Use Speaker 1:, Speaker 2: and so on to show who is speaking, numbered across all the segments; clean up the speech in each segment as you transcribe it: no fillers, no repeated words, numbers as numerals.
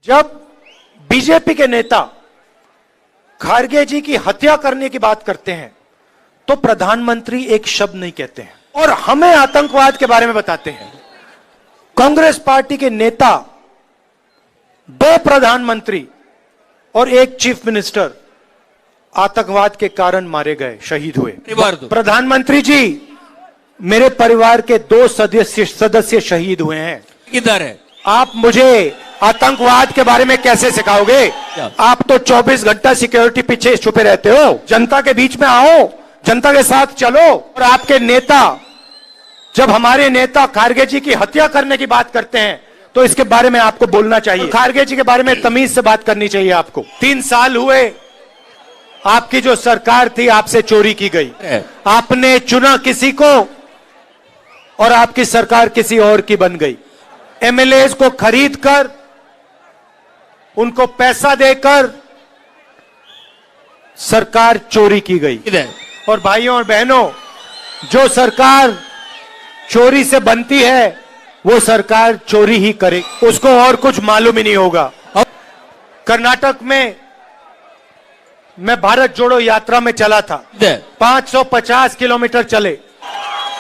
Speaker 1: जब बीजेपी के नेता खारगे जी की हत्या करने की बात करते हैं तो प्रधानमंत्री एक शब्द नहीं कहते हैं और हमें आतंकवाद के बारे में बताते हैं। कांग्रेस पार्टी के नेता, 2 प्रधानमंत्री और 1 चीफ मिनिस्टर आतंकवाद के कारण मारे गए, शहीद हुए। प्रधानमंत्री जी, मेरे परिवार के 2 सदस्य शहीद हुए हैं।
Speaker 2: किधर है?
Speaker 1: आप मुझे आतंकवाद के बारे में कैसे सिखाओगे? आप तो 24 घंटा सिक्योरिटी पीछे छुपे रहते हो। जनता के बीच में आओ, जनता के साथ चलो। और आपके नेता, जब हमारे नेता खारगे जी की हत्या करने की बात करते हैं तो इसके बारे में आपको बोलना चाहिए। खारगे जी के बारे में तमीज से बात करनी चाहिए आपको। 3 साल हुए, आपकी जो सरकार थी आपसे चोरी की गई। आपने चुना किसी को और आपकी सरकार किसी और की बन गई। एमएलएज को खरीद कर, उनको पैसा देकर सरकार चोरी की गई। और भाइयों और बहनों, जो सरकार चोरी से बनती है वो सरकार चोरी ही करे, उसको और कुछ मालूम ही नहीं होगा। कर्नाटक में मैं भारत जोड़ो यात्रा में चला था। 550 किलोमीटर चले,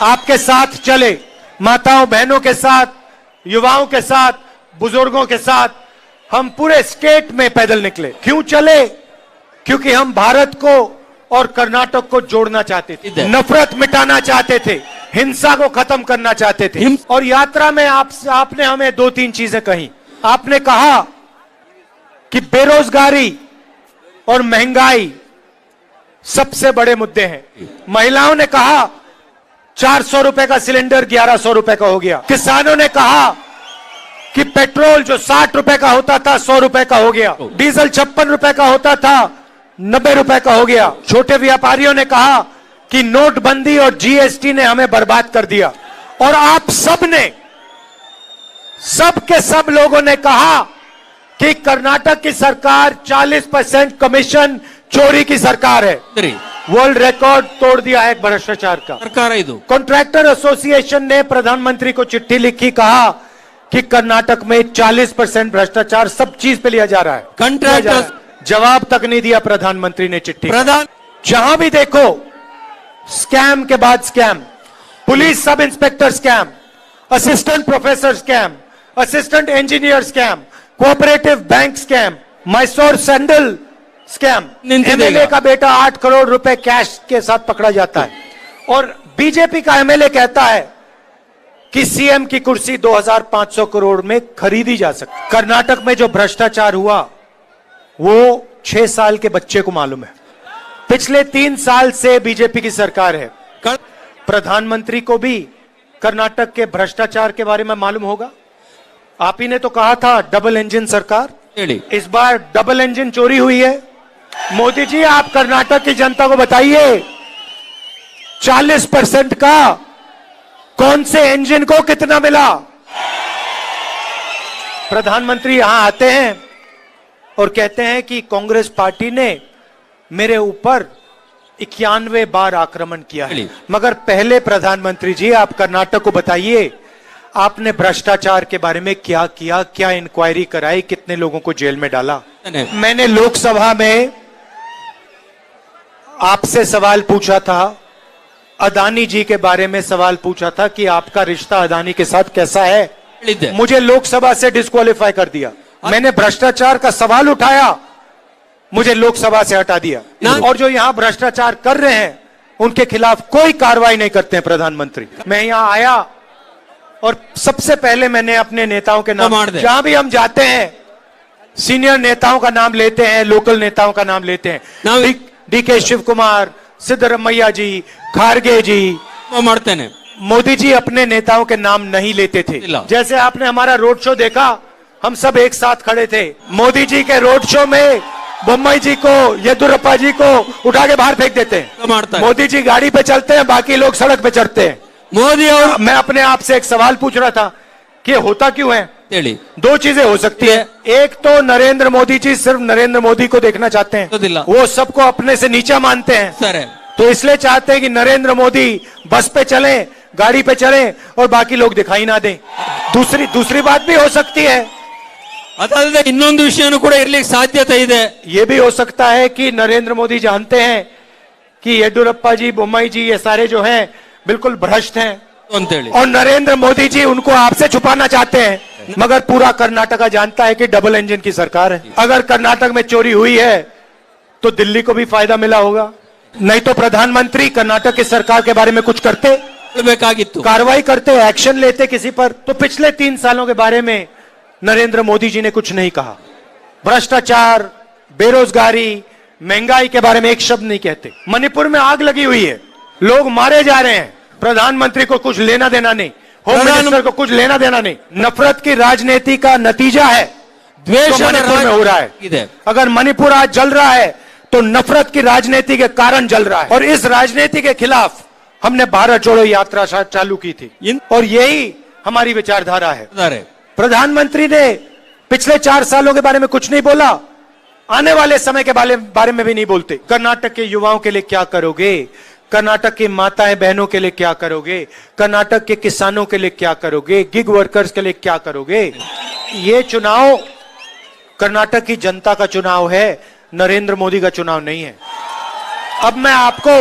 Speaker 1: आपके साथ चले, माताओं बहनों के साथ, युवाओं के साथ, बुजुर्गों के साथ, हम पूरे स्टेट में पैदल निकले। क्यों चले? क्योंकि हम भारत को और कर्नाटक को जोड़ना चाहते थे, नफरत मिटाना चाहते थे, हिंसा को खत्म करना चाहते थे। और यात्रा में आपने हमें 2-3 चीजें कही। आपने कहा कि बेरोजगारी और महंगाई सबसे बड़े मुद्दे हैं। महिलाओं ने कहा 400 रुपए का सिलेंडर 1100 रुपए का हो गया। किसानों ने कहा कि पेट्रोल जो 60 रुपए का होता था 100 रुपए का हो गया। डीजल 56 रुपए का होता था 90 रुपए का हो गया। छोटे व्यापारियों ने कहा कि नोटबंदी और जीएसटी ने हमें बर्बाद कर दिया। और आप सब के सब लोगों ने कहा कि कर्नाटक की सरकार 40% कमीशन चोरी की सरकार है। वर्ल्ड रिकॉर्ड तोड़ दिया है भ्रष्टाचार का। सरकार है। कॉन्ट्रैक्टर एसोसिएशन ने प्रधानमंत्री को चिट्ठी लिखी, कहा कि कर्नाटक में 40% भ्रष्टाचार सब चीज पे लिया जा रहा है। कॉन्ट्रैक्टर जवाब तक नहीं दिया प्रधानमंत्री ने चिट्ठी। जहां भी देखो स्कैम के बाद scam, police sub inspector scam, assistant professor scam, assistant engineer scam, cooperative bank scam, Mysore sandal scam. MLA का बेटा 8 करोड़ रुपए कैश के साथ पकड़ा जाता है। और बीजेपी का एमएलए कहता है कि सीएम की कुर्सी 2500 करोड़ में खरीदी जा सकती। कर्नाटक में जो भ्रष्टाचार हुआ वो 6 साल के बच्चे को मालूम है। पिछले 3 साल से बीजेपी की सरकार है। प्रधानमंत्री को भी कर्नाटक के भ्रष्टाचार के बारे में मालूम होगा। आप ही ने तो कहा था डबल इंजन सरकार, इस बार डबल इंजन चोरी हुई है। मोदी जी, आप कर्नाटक की जनता को बताइए 40% का कौन से इंजन को कितना मिला? प्रधानमंत्री यहां आते हैं और कहते हैं कि कांग्रेस पार्टी ने मेरे ऊपर 91 बार आक्रमण किया है। मगर पहले प्रधानमंत्री जी, आप कर्नाटक को बताइए, आपने भ्रष्टाचार के बारे में क्या किया? क्या इंक्वायरी कराई? कितने लोगों को जेल में डाला? मैंने लोकसभा में आपसे सवाल पूछा था, अदानी जी के बारे में सवाल पूछा था कि आपका रिश्ता अदानी के साथ कैसा है। मुझे लोकसभा से डिस्क्वालीफाई कर दिया। मैंने भ्रष्टाचार का सवाल उठाया, मुझे लोकसभा से हटा दिया। और जो यहां भ्रष्टाचार कर रहे हैं उनके खिलाफ कोई कार्रवाई नहीं करते हैं प्रधानमंत्री। मैं यहां आया और सबसे पहले मैंने अपने नेताओं के नाम, जहां भी हम जाते हैं सीनियर नेताओं का नाम लेते हैं, लोकल नेताओं का नाम लेते हैं। डीके शिव कुमार, सिद्धरमैया जी, खारगे जी, मोदी जी अपने नेताओं के नाम नहीं लेते थे। जैसे आपने हमारा रोड शो देखा, हम सब एक साथ खड़े थे। मोदी जी के रोड शो में बम्बई जी को, येदुरप्पा जी को उठा के बाहर फेंक देते हैं। मोदी जी गाड़ी पे चलते हैं, बाकी लोग सड़क पे चढ़ते हैं। मोदी और मैं अपने आप से एक सवाल पूछ रहा था कि होता क्यों है? 2 चीजें हो सकती है। एक तो नरेंद्र मोदी जी सिर्फ नरेंद्र मोदी को देखना चाहते हैं, वो सबको अपने से नीचा मानते हैं, तो इसलिए चाहते हैं कि नरेंद्र मोदी बस पे चले, गाड़ी पे चले और बाकी लोग दिखाई ना दें। दूसरी बात भी हो सकती है
Speaker 2: ಅದಲ್ಲದೆ ಇನ್ನೊಂದು ವಿಷಯನೂ ಕೂಡ ಇರ್ಲಿಕ್ಕೆ ಸಾಧ್ಯತೆ ಇದೆ.
Speaker 1: ये भी हो सकता है कि नरेंद्र मोदी जानते हैं कि येडियुरप्पा जी, बोम्मई जी, ये सारे जो हैं बिल्कुल भ्रष्ट हैं
Speaker 2: ಅಂತೇಳಿ.
Speaker 1: और नरेंद्र मोदी जी उनको आपसे छुपाना चाहते हैं, मगर पूरा कर्नाटका जानता है कि डबल इंजन की सरकार है. अगर कर्नाटक में चोरी हुई है तो दिल्ली को भी फायदा मिला होगा. नहीं तो प्रधानमंत्री कर्नाटक की सरकार के बारे में कुछ करते,
Speaker 2: ಬೇಕಾಗಿತ್ತು.
Speaker 1: कार्रवाई करते, एक्शन लेते किसी पर. तो पिछले 3 सालों के बारे में नरेंद्र मोदी जी ने कुछ नहीं कहा. भ्रष्टाचार, बेरोजगारी, महंगाई के बारे में एक शब्द नहीं कहते. मणिपुर में आग लगी हुई है, लोग मारे जा रहे हैं, प्रधानमंत्री को कुछ लेना देना नहीं, होम मिनिस्टर को कुछ लेना देना नहीं. नफरत की राजनीति का नतीजा है
Speaker 2: ದ್ವೇಷ
Speaker 1: जो मणिपुर में हो रहा है. अगर मणिपुर आज जल रहा है तो नफरत की राजनीति के कारण जल रहा है. और इस राजनीति के खिलाफ हमने भारत जोड़ो यात्रा चालू की थी और यही हमारी विचारधारा है. प्रधानमंत्री ने पिछले 4 सालों के बारे में कुछ नहीं बोला, आने वाले समय के बारे में भी नहीं बोलते. कर्नाटक के युवाओं के लिए क्या करोगे, कर्नाटक की माताएं बहनों के लिए क्या करोगे, कर्नाटक के किसानों के लिए क्या करोगे, गिग वर्कर्स के लिए क्या करोगे. ये चुनाव कर्नाटक की जनता का चुनाव है, नरेंद्र मोदी का चुनाव नहीं है. अब मैं आपको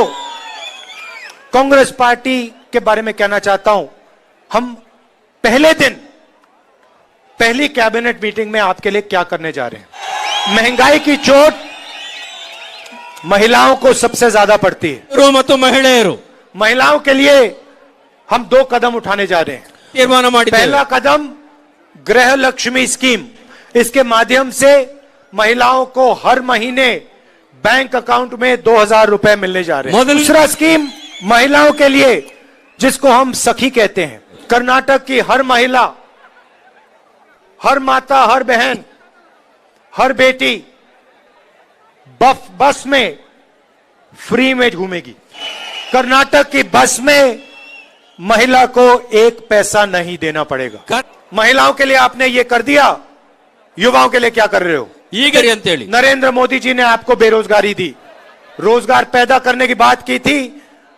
Speaker 1: कांग्रेस पार्टी के बारे में कहना चाहता हूं. हम पहले दिन पहली कैबिनेट मीटिंग में आपके लिए क्या करने जा रहे हैं. महंगाई की चोट महिलाओं को सबसे ज्यादा पड़ती है. महिलाओं के लिए हम 2 कदम उठाने जा रहे हैं. पहला कदम गृह लक्ष्मी स्कीम, इसके माध्यम से महिलाओं को हर महीने बैंक अकाउंट में 2000 रुपए मिलने जा रहे हैं. दूसरा स्कीम महिलाओं के लिए जिसको हम सखी कहते हैं. कर्नाटक की हर महिला, हर माता, हर बहन, हर बेटी बस में फ्री में घूमेगी. कर्नाटक की बस में महिला को 1 पैसा नहीं देना पड़ेगा. महिलाओं के लिए आपने ये कर दिया, युवाओं के लिए क्या कर रहे हो. नरेंद्र मोदी जी ने आपको बेरोजगारी दी, रोजगार पैदा करने की बात की थी,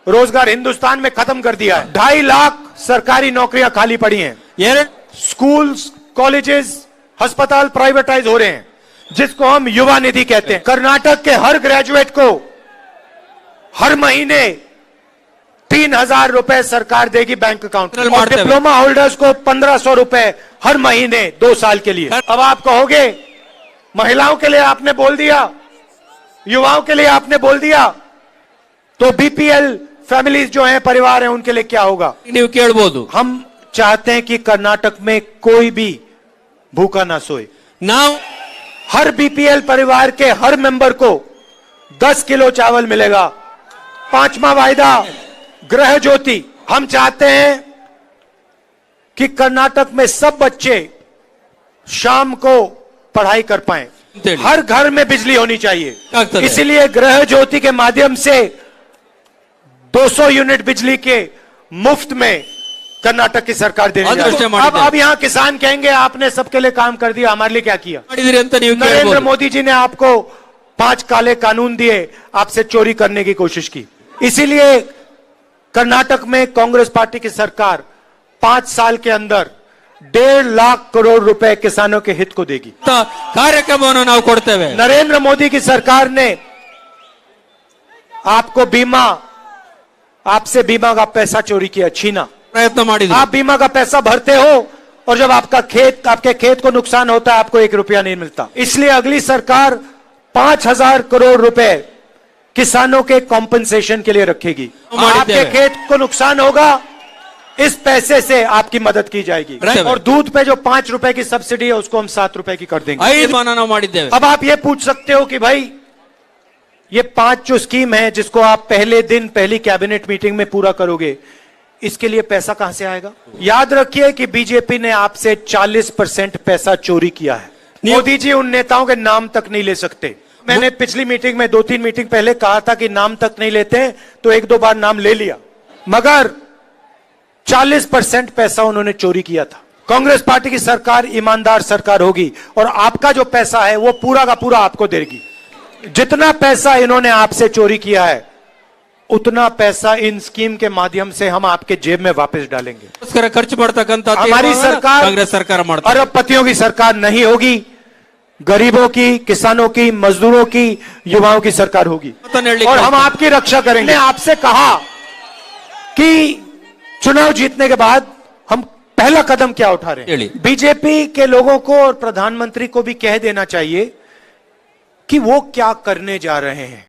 Speaker 1: रोजगार हिंदुस्तान में खत्म कर दिया है. 2.5 लाख सरकारी नौकरियां खाली पड़ी हैं. स्कूल्स, कॉलेजेस, अस्पताल प्राइवेटाइज हो रहे हैं, जिसको हम युवा निधि कहते हैं. कर्नाटक के हर ग्रेजुएट को हर महीने 3000 रुपए सरकार देगी बैंक अकाउंट में. और डिप्लोमा होल्डर्स को 1500 रुपए हर महीने 2 साल के लिए. अब आप कहोगे महिलाओं के लिए आपने बोल दिया, युवाओं के लिए आपने बोल दिया, तो बीपीएल फैमिलीज जो हैं, परिवार हैं, उनके लिए क्या होगा. हम चाहते हैं कि कर्नाटक में कोई भी भूखा ना सोए. हर बीपीएल परिवार के हर मेंबर को 10 किलो चावल मिलेगा. 5वां वायदा गृह ज्योति. हम चाहते हैं कि कर्नाटक में सब बच्चे शाम को पढ़ाई कर पाएं. हर घर में बिजली होनी चाहिए. इसलिए गृह ज्योति के माध्यम से 200 यूनिट बिजली के मुफ्त में कर्नाटक की सरकार देने जा रही है. अब यहाँ किसान कहेंगे आपने सबके लिए काम कर दिया, हमारे लिए क्या किया. नरेंद्र मोदी जी ने आपको 5 काले कानून दिए, आपसे चोरी करने की कोशिश की. इसीलिए कर्नाटक में कांग्रेस पार्टी की सरकार 5 साल के अंदर 1.5 लाख करोड़ रुपए किसानों के हित को देगी. नरेंद्र मोदी की सरकार ने आपको आपसे बीमा का पैसा चोरी किया, छीना. आप बीमा का पैसा भरते हो और जब आपके खेत को नुकसान होता है आपको 1 रुपया नहीं मिलता. इसलिए अगली सरकार 5000 करोड़ रुपए किसानों के कॉम्पनसेशन के लिए रखेगी. आपके खेत को नुकसान होगा, इस पैसे से आपकी मदद की जाएगी. और दूध पे जो 5 रुपए की सब्सिडी है उसको हम 7 रुपए की कर देंगे. अब आप ये पूछ सकते हो कि भाई ये 5 जो स्कीम है जिसको आप पहले दिन पहली कैबिनेट मीटिंग में पूरा करोगे, इसके लिए पैसा कहां से आएगा. याद रखिए कि बीजेपी ने आपसे 40% पैसा चोरी किया है. मोदी जी उन नेताओं के नाम तक नहीं ले सकते. मैंने पिछली मीटिंग में 2-3 मीटिंग पहले कहा था कि नाम तक नहीं लेते हैं, तो 1-2 बार नाम ले लिया, मगर 40% पैसा उन्होंने चोरी किया था. कांग्रेस पार्टी की सरकार ईमानदार सरकार होगी और आपका जो पैसा है वो पूरा का पूरा आपको देगी. जितना पैसा इन्होंने आपसे चोरी किया है उतना पैसा इन स्कीम के माध्यम से हम आपके जेब में वापस डालेंगे. हमारी सरकार अरबपतियों की सरकार नहीं होगी. गरीबों की, किसानों की, मजदूरों की, युवाओं की सरकार होगी और हम आपकी रक्षा करेंगे। आपसे कहा कि चुनाव जीतने के बाद हम पहला कदम क्या उठा रहे हैं। बीजेपी के लोगों को और प्रधानमंत्री को भी कह देना चाहिए कि वो क्या करने जा रहे हैं।